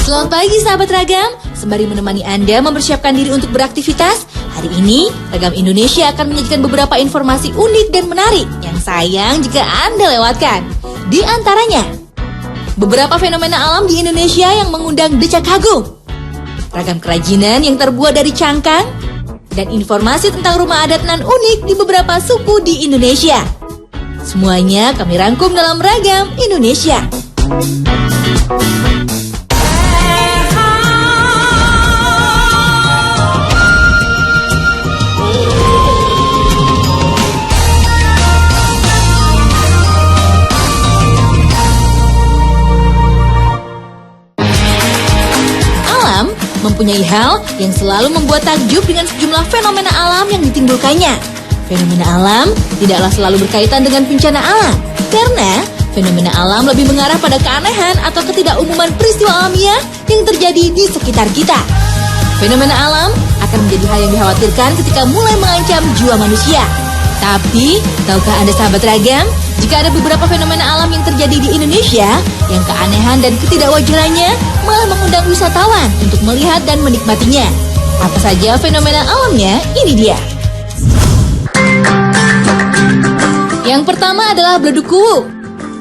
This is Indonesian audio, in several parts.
Selamat pagi sahabat Ragam, sembari menemani Anda mempersiapkan diri untuk beraktivitas, hari ini Ragam Indonesia akan menyajikan beberapa informasi unik dan menarik yang sayang jika Anda lewatkan. Di antaranya, beberapa fenomena alam di Indonesia yang mengundang decak kagum, ragam kerajinan yang terbuat dari cangkang, dan informasi tentang rumah adat nan unik di beberapa suku di Indonesia. Semuanya kami rangkum dalam Ragam Indonesia. Mempunyai hal yang selalu membuat takjub dengan sejumlah fenomena alam yang ditimbulkannya. Fenomena alam tidaklah selalu berkaitan dengan bencana alam, karena fenomena alam lebih mengarah pada keanehan atau ketidakumuman peristiwa alamiah yang terjadi di sekitar kita. Fenomena alam akan menjadi hal yang dikhawatirkan ketika mulai mengancam jiwa manusia. Tapi, tahukah Anda sahabat Ragam, jika ada beberapa fenomena alam yang terjadi di Indonesia, yang keanehan dan ketidakwajarannya malah mengundang wisatawan untuk melihat dan menikmatinya. Apa saja fenomena alamnya? Ini dia. Yang pertama adalah Bledug Kuwu.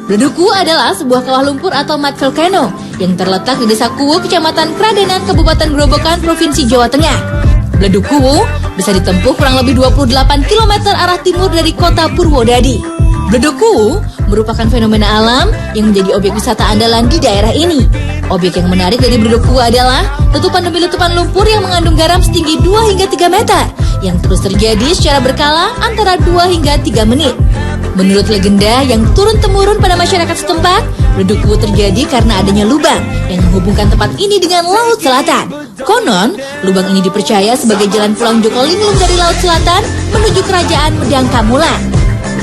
Bledug Kuwu adalah sebuah kawah lumpur atau mud volcano yang terletak di Desa Kuwu, Kecamatan Kradenan, Kabupaten Grobogan, Provinsi Jawa Tengah. Bledug Kuwu bisa ditempuh kurang lebih 28 km arah timur dari kota Purwodadi. Bledug Kuwu merupakan fenomena alam yang menjadi objek wisata andalan di daerah ini. Objek yang menarik dari Bledug Kuwu adalah letupan demi letupan lumpur yang mengandung garam setinggi 2 hingga 3 meter yang terus terjadi secara berkala antara 2 hingga 3 menit. Menurut legenda yang turun-temurun pada masyarakat setempat, Bledug Kuwu terjadi karena adanya lubang yang menghubungkan tempat ini dengan Laut Selatan. Konon, lubang ini dipercaya sebagai jalan pulang Joko Linglung dari Laut Selatan menuju kerajaan Medang Kamulan.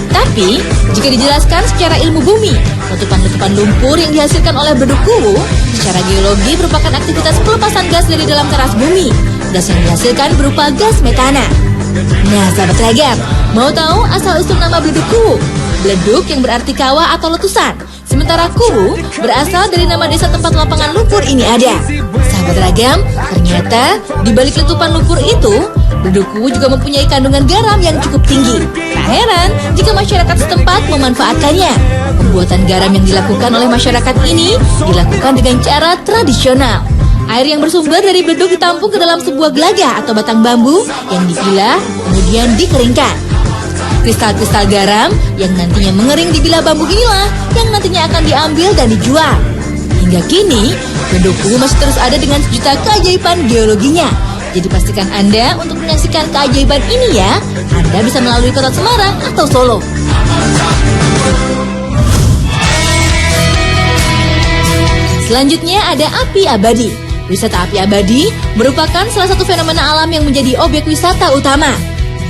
Tapi, jika dijelaskan secara ilmu bumi, letupan-letupan lumpur yang dihasilkan oleh Bledug Kuwu secara geologi merupakan aktivitas pelepasan gas dari dalam teras bumi. Gas yang dihasilkan berupa gas metana. Nah, sahabat Ragam, mau tahu asal-usul nama Bledug Kuwu? Bledug yang berarti kawah atau letusan, sementara Kuwu berasal dari nama desa tempat lapangan lumpur ini ada. Sahabat Ragam, ternyata di balik letupan lumpur itu, Bledug Kuwu juga mempunyai kandungan garam yang cukup tinggi. Tak heran jika masyarakat setempat memanfaatkannya. Pembuatan garam yang dilakukan oleh masyarakat ini dilakukan dengan cara tradisional. Air yang bersumber dari bledug ditampung ke dalam sebuah gelagah atau batang bambu yang dipilah, kemudian dikeringkan. Kristal-kristal garam yang nantinya mengering di bilah bambu inilah yang nantinya akan diambil dan dijual. Hingga kini, Bledug Kuwu masih terus ada dengan sejuta keajaiban geologinya. Jadi pastikan Anda untuk menyaksikan keajaiban ini ya. Anda bisa melalui kota Semarang atau Solo. Selanjutnya ada api abadi. Wisata api abadi merupakan salah satu fenomena alam yang menjadi objek wisata utama.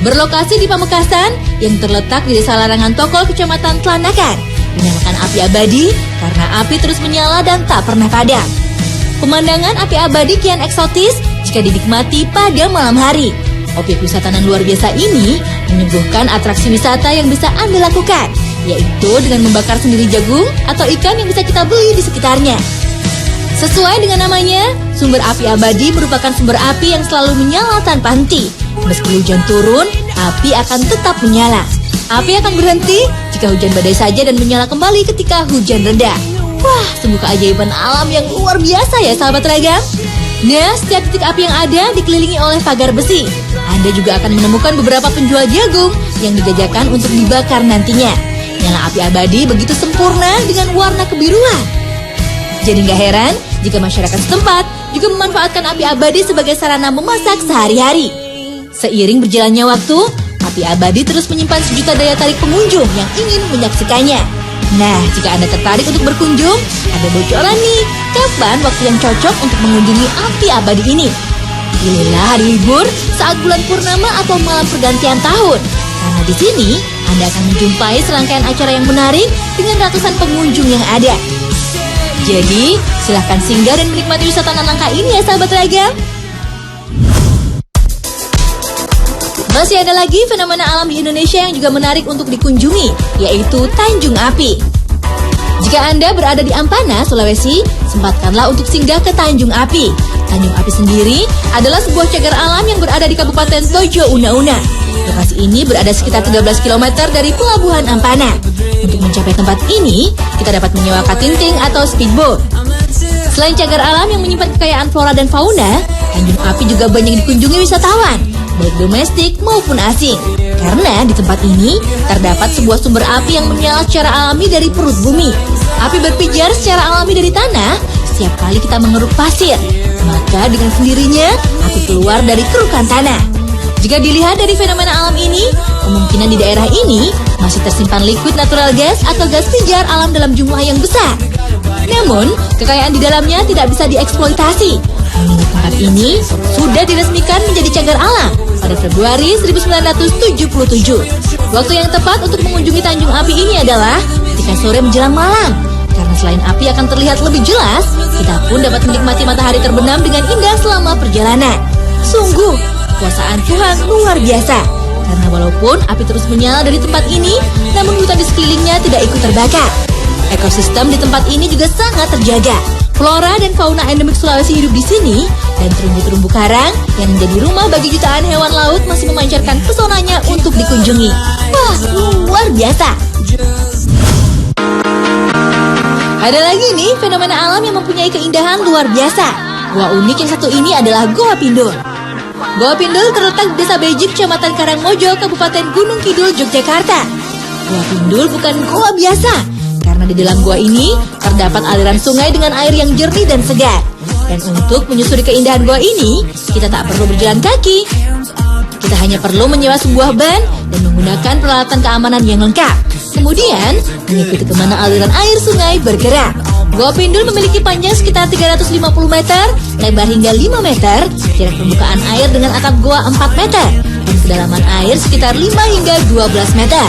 Berlokasi di Pamekasan yang terletak di Desa Larangan Tokol, Kecamatan Tlandakan, dinamakan api abadi karena api terus menyala dan tak pernah padam. Pemandangan api abadi kian eksotis jika dinikmati pada malam hari. Objek wisata yang luar biasa ini menyuguhkan atraksi wisata yang bisa Anda lakukan, yaitu dengan membakar sendiri jagung atau ikan yang bisa kita beli di sekitarnya. Sesuai dengan namanya, sumber api abadi merupakan sumber api yang selalu menyala tanpa henti. Meski hujan turun, api akan tetap menyala. Api akan berhenti jika hujan badai saja dan menyala kembali ketika hujan reda. Wah, sungguh keajaiban alam yang luar biasa ya sahabat Ragam. Nah, setiap titik api yang ada dikelilingi oleh pagar besi. Anda juga akan menemukan beberapa penjual jagung yang dijajakan untuk dibakar nantinya. Nyala api abadi begitu sempurna dengan warna kebiruan. Jadi gak heran jika masyarakat setempat juga memanfaatkan api abadi sebagai sarana memasak sehari-hari. Seiring berjalannya waktu, api abadi terus menyimpan sejuta daya tarik pengunjung yang ingin menyaksikannya. Nah, jika Anda tertarik untuk berkunjung, ada bocoran nih, kapan waktu yang cocok untuk mengunjungi api abadi ini? Pilihlah hari libur saat bulan purnama atau malam pergantian tahun. Karena di sini, Anda akan menjumpai serangkaian acara yang menarik dengan ratusan pengunjung yang ada. Jadi, silahkan singgah dan menikmati wisata nan langka ini ya sahabat Ragam. Masih ada lagi fenomena alam di Indonesia yang juga menarik untuk dikunjungi, yaitu Tanjung Api. Jika Anda berada di Ampana, Sulawesi, sempatkanlah untuk singgah ke Tanjung Api. Tanjung Api sendiri adalah sebuah cagar alam yang berada di Kabupaten Tojo Una-Una. Lokasi ini berada sekitar 13 km dari Pelabuhan Ampana. Untuk mencapai tempat ini, kita dapat menyewa katinting atau speedboat. Selain cagar alam yang menyimpan kekayaan flora dan fauna, Tanjung Api juga banyak dikunjungi wisatawan, baik domestik maupun asing. Karena di tempat ini terdapat sebuah sumber api yang menyala secara alami dari perut bumi. Api berpijar secara alami dari tanah setiap kali kita mengeruk pasir. Maka dengan sendirinya api keluar dari kerukan tanah. Jika dilihat dari fenomena alam ini, kemungkinan di daerah ini masih tersimpan liquid natural gas atau gas pijar alam dalam jumlah yang besar. Namun, kekayaan di dalamnya tidak bisa dieksploitasi. Mengingat tempat ini sudah diresmikan menjadi cagar alam pada Februari 1977. Waktu yang tepat untuk mengunjungi Tanjung Api ini adalah ketika sore menjelang malam. Karena selain api akan terlihat lebih jelas, kita pun dapat menikmati matahari terbenam dengan indah selama perjalanan. Sungguh, kekuasaan Tuhan luar biasa. Karena walaupun api terus menyala dari tempat ini, namun hutan di sekelilingnya tidak ikut terbakar. Ekosistem di tempat ini juga sangat terjaga. Flora dan fauna endemik Sulawesi hidup di sini, dan terumbu-terumbu karang yang menjadi rumah bagi jutaan hewan laut masih memancarkan pesonanya untuk dikunjungi. Wah, luar biasa! Ada lagi nih fenomena alam yang mempunyai keindahan luar biasa. Gua unik yang satu ini adalah Goa Pindul. Goa Pindul terletak di Desa Beji, Kecamatan Karangmojo, Kabupaten Gunung Kidul, Yogyakarta. Goa Pindul bukan goa biasa, karena di dalam gua ini terdapat aliran sungai dengan air yang jernih dan segar. Dan untuk menyusuri keindahan gua ini, kita tak perlu berjalan kaki. Kita hanya perlu menyewa sebuah ban dan menggunakan peralatan keamanan yang lengkap. Kemudian, mengikuti kemana aliran air sungai bergerak. Goa Pindul memiliki panjang sekitar 350 meter, lebar hingga 5 meter, jarak permukaan air dengan atap goa 4 meter, dan kedalaman air sekitar 5 hingga 12 meter.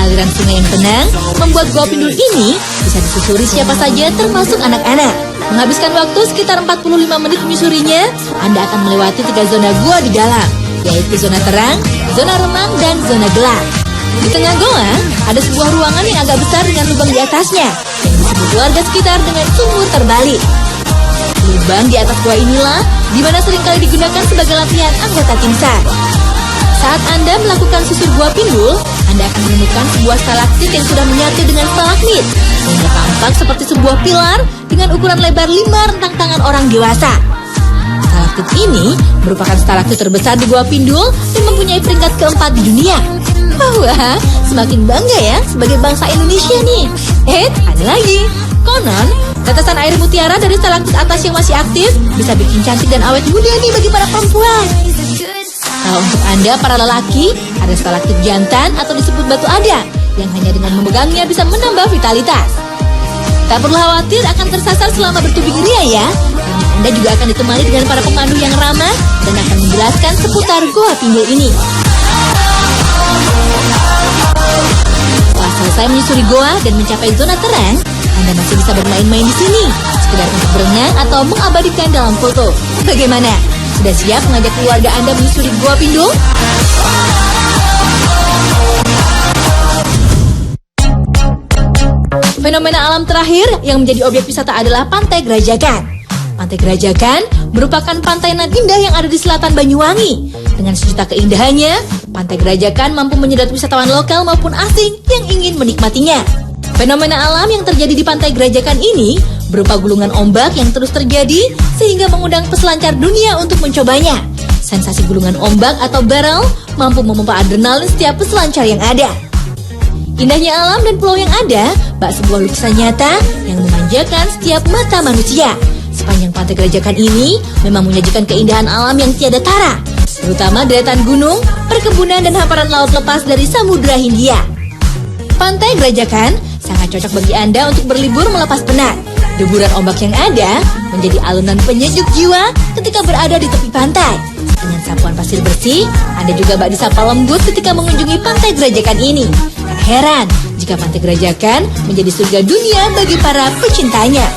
Aliran sungai yang tenang membuat Goa Pindul ini bisa disusuri siapa saja termasuk anak-anak. Menghabiskan waktu sekitar 45 menit menyusurinya, Anda akan melewati 3 zona gua di dalam, yaitu zona terang, zona remang, dan zona gelap. Di tengah goa, ada sebuah ruangan yang agak besar dengan lubang di atasnya, yang disebut warga sekitar dengan sumur terbalik. Lubang di atas goa inilah di mana seringkali digunakan sebagai latihan anggota tim SAR. Saat Anda melakukan susur Goa Pindul, Anda akan menemukan sebuah stalaktit yang sudah menyatu dengan stalagmit, sehingga tampak seperti sebuah pilar dengan ukuran lebar 5 rentang tangan orang dewasa. Stalaktit ini merupakan stalaktit terbesar di Goa Pindul dan mempunyai peringkat keempat di dunia. Wah, semakin bangga ya sebagai bangsa Indonesia nih. Ada lagi. Konon, tetesan air mutiara dari stalaktit atas yang masih aktif bisa bikin cantik dan awet muda nih bagi para perempuan. Kalau untuk Anda para lelaki, ada stalaktit jantan atau disebut batu ada yang hanya dengan memegangnya bisa menambah vitalitas. Tak perlu khawatir akan tersasar selama bertubing ria ya, karena Anda juga akan ditemani dengan para pemandu yang ramah dan akan menjelaskan seputar Goa Pindul ini. Setelah selesai menyusuri goa dan mencapai zona terang, Anda masih bisa bermain-main di sini, sekedar untuk berenang atau mengabadikan dalam foto. Bagaimana? Sudah siap mengajak keluarga Anda menyusuri Goa Pindul? Fenomena alam terakhir yang menjadi objek wisata adalah Pantai Grajagan. Pantai Grajagan merupakan pantai nan indah yang ada di selatan Banyuwangi. Dengan sejuta keindahannya, Pantai Grajagan mampu menyedot wisatawan lokal maupun asing yang ingin menikmatinya. Fenomena alam yang terjadi di Pantai Grajagan ini berupa gulungan ombak yang terus terjadi sehingga mengundang peselancar dunia untuk mencobanya. Sensasi gulungan ombak atau barrel mampu memompa adrenalin setiap peselancar yang ada. Indahnya alam dan pulau yang ada bak sebuah lukisan nyata yang memanjakan setiap mata manusia. Sepanjang Pantai Grajagan ini memang menyajikan keindahan alam yang tiada tara, terutama deretan gunung, perkebunan, dan hamparan laut lepas dari Samudra Hindia. Pantai Grajagan sangat cocok bagi Anda untuk berlibur melepas penat. Deburan ombak yang ada menjadi alunan penyejuk jiwa ketika berada di tepi pantai. Dengan sapuan pasir bersih, Anda juga bak disapa lembut ketika mengunjungi Pantai Grajagan ini. Tak heran jika Pantai Grajagan menjadi surga dunia bagi para pecintanya.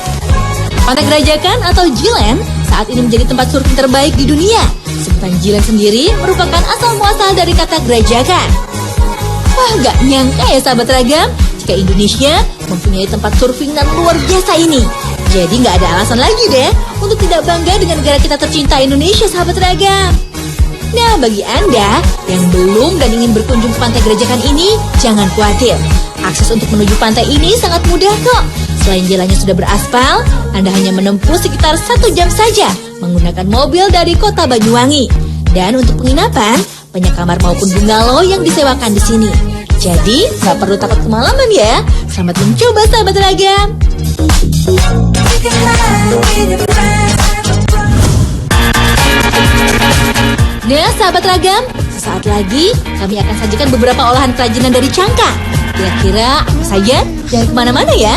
Pantai Grajagan atau Jilen saat ini menjadi tempat surfing terbaik di dunia. Sebutan Jilen sendiri merupakan asal muasal dari kata Grajagan. Wah, gak nyangka ya sahabat ragam, jika Indonesia mempunyai tempat surfing yang luar biasa ini. Jadi nggak ada alasan lagi deh untuk tidak bangga dengan negara kita tercinta Indonesia, sahabat Ragam. Nah, bagi Anda yang belum dan ingin berkunjung ke Pantai Gerajakan ini, jangan khawatir. Akses untuk menuju pantai ini sangat mudah kok. Selain jalannya sudah beraspal, Anda hanya menempuh sekitar 1 jam saja menggunakan mobil dari kota Banyuwangi. Dan untuk penginapan, banyak kamar maupun bungalow yang disewakan di sini. Jadi, nggak perlu takut kemalaman ya. Selamat mencoba, sahabat Ragam. Nah, sahabat Ragam, sesaat lagi kami akan sajikan beberapa olahan kerajinan dari cangkang. Kira-kira apa saja? Jangan kemana-mana ya.